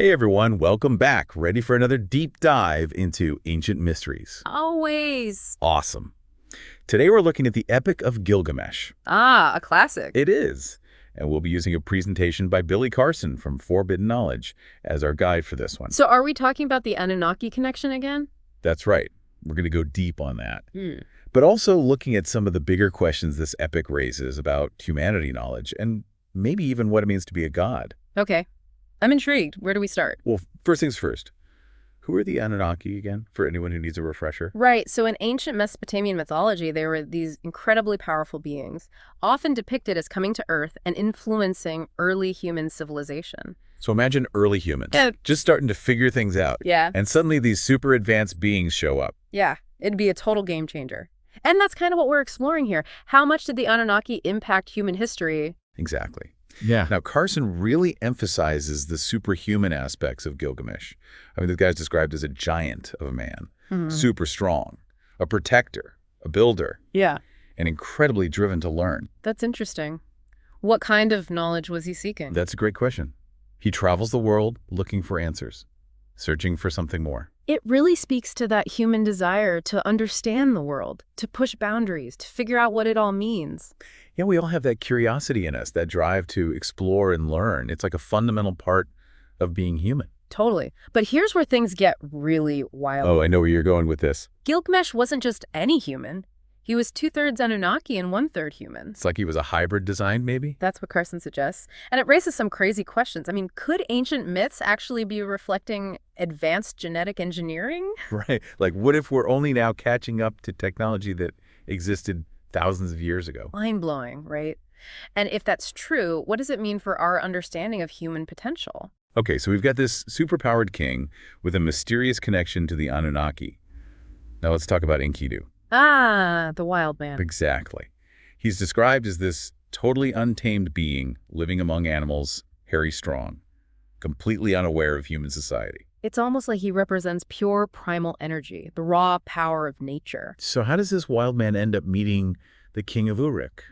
Hey everyone, welcome back. Ready for another deep dive into ancient mysteries? Always. Awesome. Today we're looking at the Epic of Gilgamesh. Ah, a classic. It is. And we'll be using a presentation by Billy Carson from 4Biddenknowledge as our guide for this one. So are we talking about the Anunnaki connection again? That's right. We're going to go deep on that. Hmm. But also looking at some of the bigger questions this epic raises about humanity knowledge and maybe even what it means to be a god. Okay. I'm intrigued. Where do we start? Well, first things first. Who are the Anunnaki again, for anyone who needs a refresher? Right. So in ancient Mesopotamian mythology, they were these incredibly powerful beings, often depicted as coming to Earth and influencing early human civilization. So imagine early humans, Yeah. just starting to figure things out. Yeah. And suddenly these super advanced beings show up. Yeah. It'd be a total game changer. And that's kind of what we're exploring here. How much did the Anunnaki impact human history? Exactly. Yeah. Now, Carson really emphasizes the superhuman aspects of Gilgamesh. I mean, this guy's described as a giant of a man, super strong, a protector, a builder, Yeah. and incredibly driven to learn. That's interesting. What kind of knowledge was he seeking? That's a great question. He travels the world looking for answers, searching for something more. It really speaks to that human desire to understand the world, to push boundaries, to figure out what it all means. Yeah, we all have that curiosity in us, that drive to explore and learn. It's like a fundamental part of being human. Totally. But here's where things get really wild. Oh, I know where you're going with this. Gilgamesh wasn't just any human. He was 2/3 Anunnaki and 1/3 human. It's like he was a hybrid design, maybe? That's what Carson suggests. And it raises some crazy questions. I mean, could ancient myths actually be reflecting advanced genetic engineering? Right. Like, what if we're only now catching up to technology that existed thousands of years ago? Mind-blowing, right? And if that's true, what does it mean for our understanding of human potential? Okay, so we've got this superpowered king with a mysterious connection to the Anunnaki. Now let's talk about Enkidu. Ah, the wild man. Exactly. He's described as this totally untamed being living among animals, hairy strong, completely unaware of human society. It's almost like he represents pure primal energy, the raw power of nature. So how does this wild man end up meeting the king of Uruk?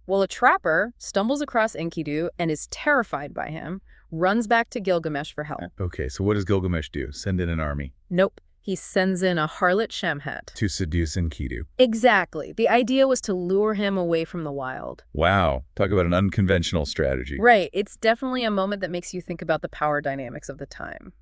Well, a trapper stumbles across Enkidu and is terrified by him, runs back to Gilgamesh for help. Okay, so what does Gilgamesh do? Send in an army Nope. He sends in a harlot Shamhat. to seduce Enkidu. Exactly. The idea was to lure him away from the wild. Wow, talk about an unconventional strategy. Right. It's definitely a moment that makes you think about the power dynamics of the time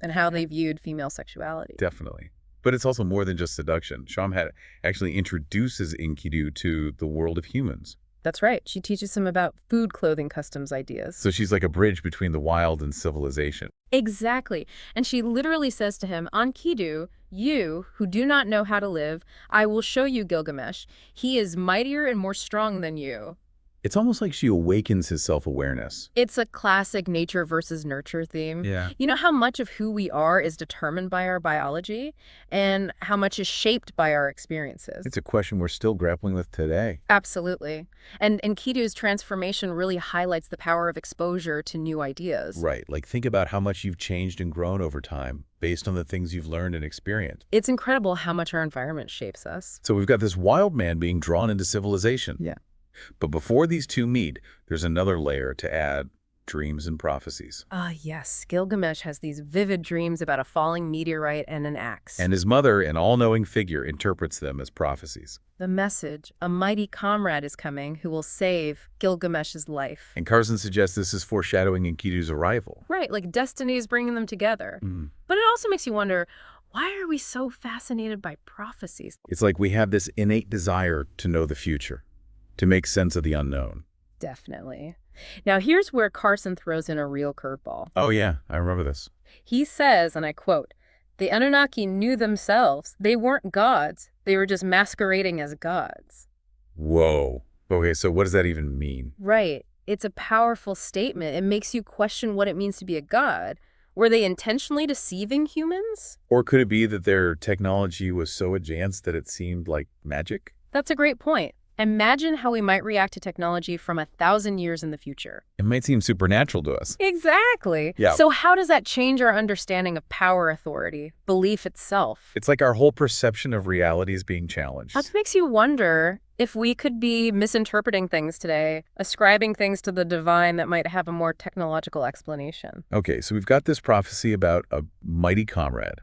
and how they viewed female sexuality. Definitely. But it's also more than just seduction. Shamhat actually introduces Enkidu to the world of humans. That's right. She teaches him about food, clothing, customs, ideas. So she's like a bridge between the wild and civilization. Exactly. And she literally says to him, Enkidu, you who do not know how to live, I will show you Gilgamesh. He is mightier and more strong than you. It's almost like she awakens his self-awareness. It's a classic nature versus nurture theme. Yeah. You know how much of who we are is determined by our biology and how much is shaped by our experiences? It's a question we're still grappling with today. Absolutely. And Enkidu's transformation really highlights the power of exposure to new ideas. Right. Like, think about how much you've changed and grown over time based on the things you've learned and experienced. It's incredible how much our environment shapes us. So we've got this wild man being drawn into civilization. Yeah. But before these two meet, there's another layer to add: dreams and prophecies. Ah, yes. Gilgamesh has these vivid dreams about a falling meteorite and an axe. And his mother, an all-knowing figure, interprets them as prophecies. The message, a mighty comrade is coming who will save Gilgamesh's life. And Carson suggests this is foreshadowing Enkidu's arrival. Right, like destiny is bringing them together. But it also makes you wonder, why are we so fascinated by prophecies? It's like we have this innate desire to know the future, to make sense of the unknown. Definitely. Now, here's where Carson throws in a real curveball. Oh yeah, I remember this. He says, and I quote, "The Anunnaki knew themselves. They weren't gods. They were just masquerading as gods." Whoa. Okay, so what does that even mean? Right. It's a powerful statement. It makes you question what it means to be a god. Were they intentionally deceiving humans? Or could it be that their technology was so advanced that it seemed like magic? That's a great point. Imagine how we might react to technology from 1,000 years in the future. It might seem supernatural to us. Exactly. Yeah. So how does that change our understanding of power, authority, belief itself? It's like our whole perception of reality is being challenged. That makes you wonder, If we could be misinterpreting things today, ascribing things to the divine that might have a more technological explanation. Okay, so we've got this prophecy about a mighty comrade,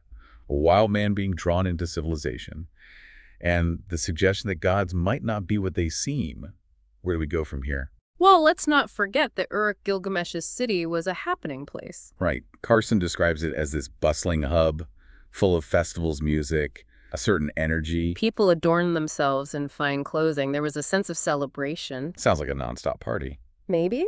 a wild man being drawn into civilization, and the suggestion that gods might not be what they seem. Where do we go from here? Well, let's not forget that Gilgamesh's city was a happening place. Right. Carson describes it as this bustling hub, full of festivals, music, a certain energy. People adorned themselves in fine clothing. There was a sense of celebration. Sounds like a nonstop party. Maybe.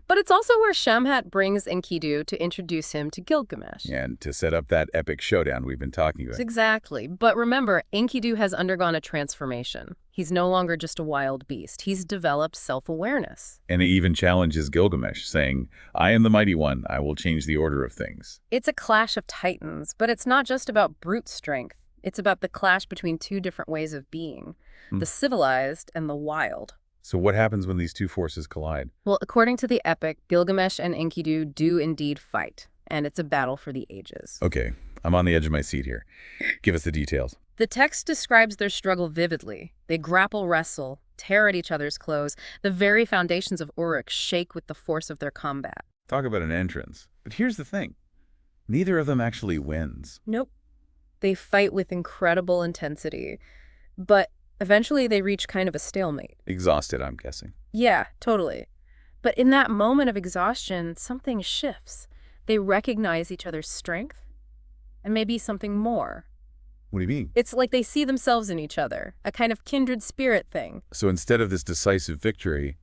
But it's also where Shamhat brings Enkidu to introduce him to Gilgamesh. And to set up that epic showdown we've been talking about. Exactly. But remember, Enkidu has undergone a transformation. He's no longer just a wild beast. He's developed self-awareness. And he even challenges Gilgamesh, saying, "I am the mighty one. I will change the order of things." It's a clash of titans, but it's not just about brute strength. It's about the clash between two different ways of being, the civilized and the wild. So what happens when these two forces collide? Well, according to the epic, Gilgamesh and Enkidu do indeed fight, and it's a battle for the ages. Okay, I'm on the edge of my seat here. Give us the details. The text describes their struggle vividly. They grapple, wrestle, tear at each other's clothes. The very foundations of Uruk shake with the force of their combat. Talk about an entrance. But here's the thing. Neither of them actually wins. Nope. They fight with incredible intensity, but eventually they reach kind of a stalemate. Exhausted, I'm guessing. Yeah, totally. But in that moment of exhaustion, something shifts. They recognize each other's strength and maybe something more. What do you mean? It's like they see themselves in each other, a kind of kindred spirit thing. So instead of this decisive victory,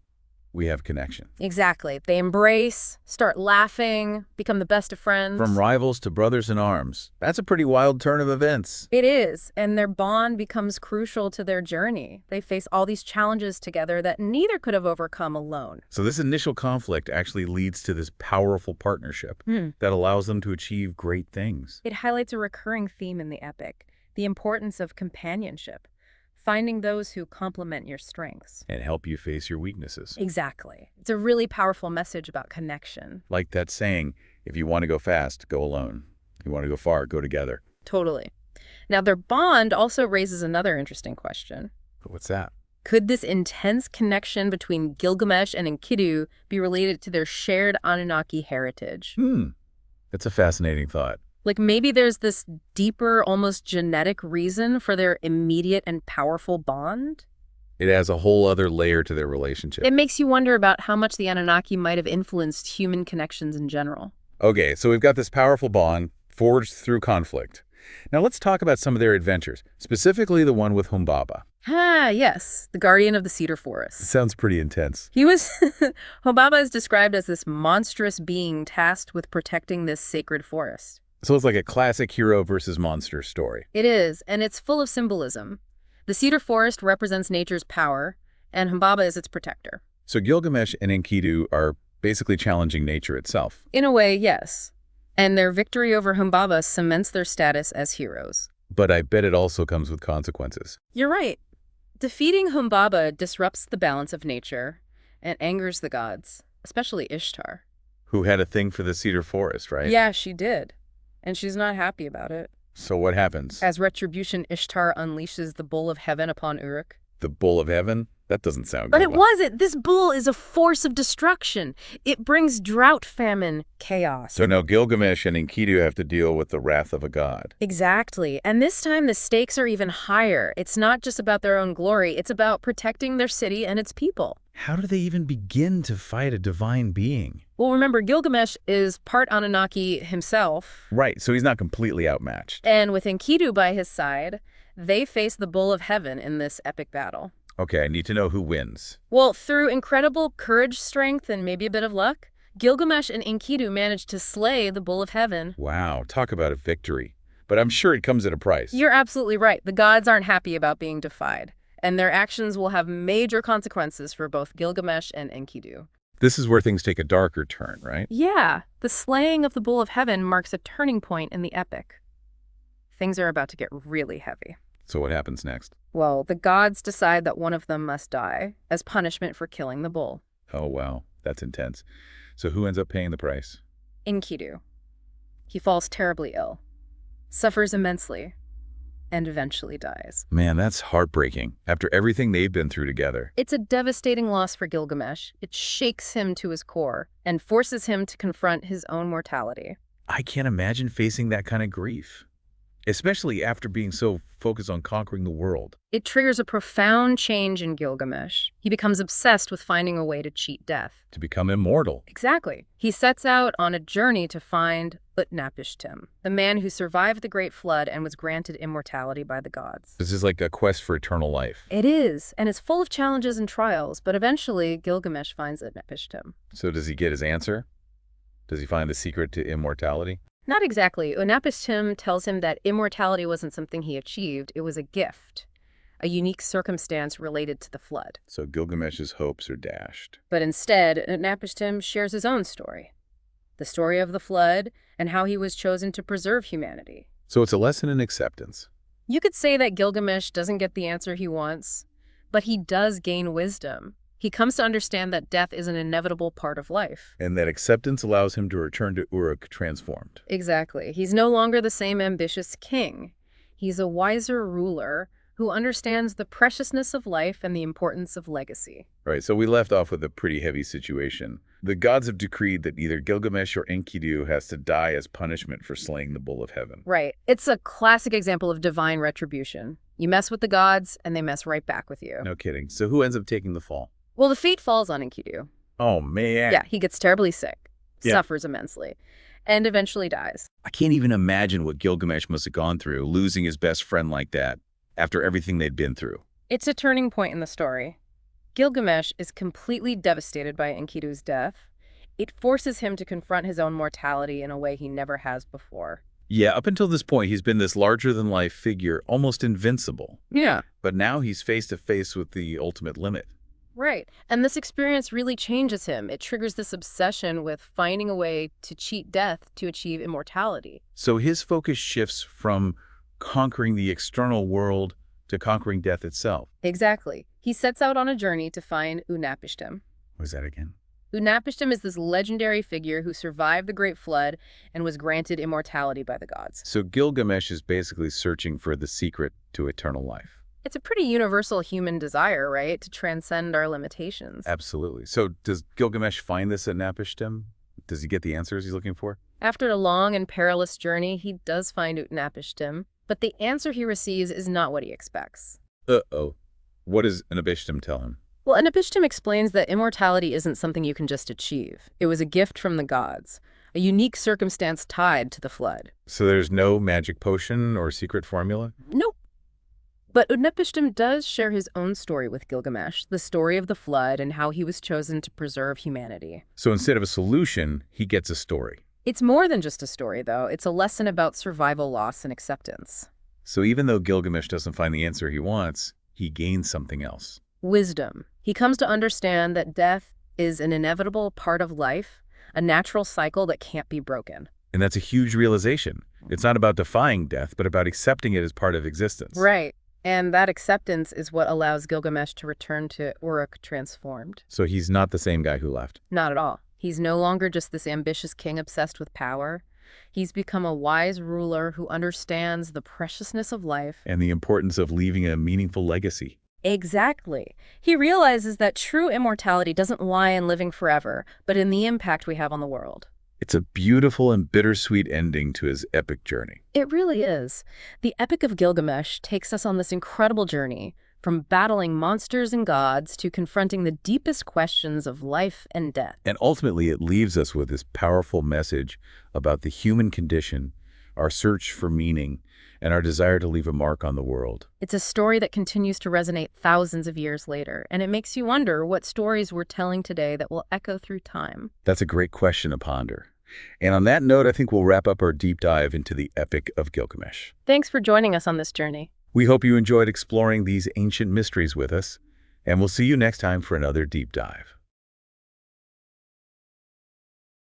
we have connection. Exactly. They embrace, start laughing, become the best of friends. From rivals to brothers in arms. That's a pretty wild turn of events. It is, and their bond becomes crucial to their journey. They face all these challenges together that neither could have overcome alone. So this initial conflict actually leads to this powerful partnership that allows them to achieve great things. It highlights a recurring theme in the epic, the importance of companionship. Finding those who complement your strengths. And help you face your weaknesses. Exactly. It's a really powerful message about connection. Like that saying, if you want to go fast, go alone. If you want to go far, go together. Totally. Now, their bond also raises another interesting question. What's that? Could this intense connection between Gilgamesh and Enkidu be related to their shared Anunnaki heritage? That's a fascinating thought. Like maybe there's this deeper, almost genetic reason for their immediate and powerful bond? It adds a whole other layer to their relationship. It makes you wonder about how much the Anunnaki might have influenced human connections in general. Okay, so we've got this powerful bond forged through conflict. Now let's talk about some of their adventures, specifically the one with Humbaba. Yes, the guardian of the cedar forest. Sounds pretty intense. He was, Humbaba is described as this monstrous being tasked with protecting this sacred forest. So it's like a classic hero versus monster story. It is, and it's full of symbolism. The cedar forest represents nature's power, and Humbaba is its protector. So Gilgamesh and Enkidu are basically challenging nature itself. In a way, yes. And their victory over Humbaba cements their status as heroes. But I bet it also comes with consequences. You're right. Defeating Humbaba disrupts the balance of nature and angers the gods, especially Ishtar. Who had a thing for the cedar forest, right? Yeah, she did. And she's not happy about it. So what happens? As retribution, Ishtar unleashes the bull of heaven upon Uruk. The bull of heaven? That doesn't sound good. But it wasn't. This bull is a force of destruction. It brings drought, famine, chaos. So now Gilgamesh and Enkidu have to deal with the wrath of a god. Exactly. And this time the stakes are even higher. It's not just about their own glory. It's about protecting their city and its people. How do they even begin to fight a divine being? Well, remember, Gilgamesh is part Anunnaki himself. Right, so he's not completely outmatched. And with Enkidu by his side, they face the bull of heaven in this epic battle. Okay, I need to know who wins. Well, through incredible courage, strength, and maybe a bit of luck, Gilgamesh and Enkidu managed to slay the bull of heaven. Wow, talk about a victory. But I'm sure it comes at a price. You're absolutely right. The gods aren't happy about being defied, and their actions will have major consequences for both Gilgamesh and Enkidu. This is where things take a darker turn, right? Yeah, the slaying of the bull of heaven marks a turning point in the epic. Things are about to get really heavy. So what happens next? Well, the gods decide that one of them must die as punishment for killing the bull. Oh, wow. That's intense. So who ends up paying the price? Enkidu. He falls terribly ill, suffers immensely, and eventually dies. Man, that's heartbreaking. After everything they've been through together. It's a devastating loss for Gilgamesh. It shakes him to his core and forces him to confront his own mortality. I can't imagine facing that kind of grief, especially after being so focused on conquering the world. It triggers a profound change in Gilgamesh. He becomes obsessed with finding a way to cheat death. To become immortal. Exactly. He sets out on a journey to find Utnapishtim, the man who survived the Great Flood and was granted immortality by the gods. This is like a quest for eternal life. It is, and it's full of challenges and trials, but eventually Gilgamesh finds Utnapishtim. So does he get his answer? Does he find the secret to immortality? Not exactly. Utnapishtim tells him that immortality wasn't something he achieved, it was a gift, a unique circumstance related to the flood. So Gilgamesh's hopes are dashed. But instead, Utnapishtim shares his own story. The story of the flood and how he was chosen to preserve humanity. So it's a lesson in acceptance. You could say that Gilgamesh doesn't get the answer he wants, but he does gain wisdom. He comes to understand that death is an inevitable part of life. And that acceptance allows him to return to Uruk transformed. Exactly. He's no longer the same ambitious king. He's a wiser ruler who understands the preciousness of life and the importance of legacy. Right, so we left off with a pretty heavy situation. The gods have decreed that either Gilgamesh or Enkidu has to die as punishment for slaying the bull of heaven. Right. It's a classic example of divine retribution. You mess with the gods, and they mess right back with you. No kidding. So who ends up taking the fall? Well, the fate falls on Enkidu. Oh, man. Yeah, he gets terribly sick, Yeah. suffers immensely, and eventually dies. I can't even imagine what Gilgamesh must have gone through, losing his best friend like that, after everything they'd been through. It's a turning point in the story. Gilgamesh is completely devastated by Enkidu's death. It forces him to confront his own mortality in a way he never has before. Yeah, up until this point, he's been this larger-than-life figure, almost invincible. Yeah. But now he's face-to-face with the ultimate limit. Right. And this experience really changes him. It triggers this obsession with finding a way to cheat death to achieve immortality. So his focus shifts from conquering the external world to conquering death itself. Exactly. He sets out on a journey to find Utnapishtim. What was that again? Utnapishtim is this legendary figure who survived the Great Flood and was granted immortality by the gods. So Gilgamesh is basically searching for the secret to eternal life. It's a pretty universal human desire, right? To transcend our limitations. Absolutely. So does Gilgamesh find this at Utnapishtim? Does he get the answers he's looking for? After a long and perilous journey, he does find Utnapishtim, but the answer he receives is not what he expects. Uh-oh. What does Utnapishtim tell him? Well, Utnapishtim explains that immortality isn't something you can just achieve. It was a gift from the gods, a unique circumstance tied to the flood. So there's no magic potion or secret formula? Nope. But Utnapishtim does share his own story with Gilgamesh, the story of the flood and how he was chosen to preserve humanity. So instead of a solution, he gets a story. It's more than just a story, though. It's a lesson about survival, loss, and acceptance. So even though Gilgamesh doesn't find the answer he wants, he gains something else. Wisdom. He comes to understand that death is an inevitable part of life, a natural cycle that can't be broken. And that's a huge realization. It's not about defying death, but about accepting it as part of existence. Right. And that acceptance is what allows Gilgamesh to return to Uruk transformed. So he's not the same guy who left. Not at all. He's no longer just this ambitious king obsessed with power. He's become a wise ruler who understands the preciousness of life. And the importance of leaving a meaningful legacy. Exactly. He realizes that true immortality doesn't lie in living forever, but in the impact we have on the world. It's a beautiful and bittersweet ending to his epic journey. It really is. The Epic of Gilgamesh takes us on this incredible journey, from battling monsters and gods to confronting the deepest questions of life and death. And ultimately, it leaves us with this powerful message about the human condition, our search for meaning, and our desire to leave a mark on the world. It's a story that continues to resonate thousands of years later, and it makes you wonder what stories we're telling today that will echo through time. That's a great question to ponder. And on that note, I think we'll wrap up our deep dive into the Epic of Gilgamesh. Thanks for joining us on this journey. We hope you enjoyed exploring these ancient mysteries with us, and we'll see you next time for another deep dive.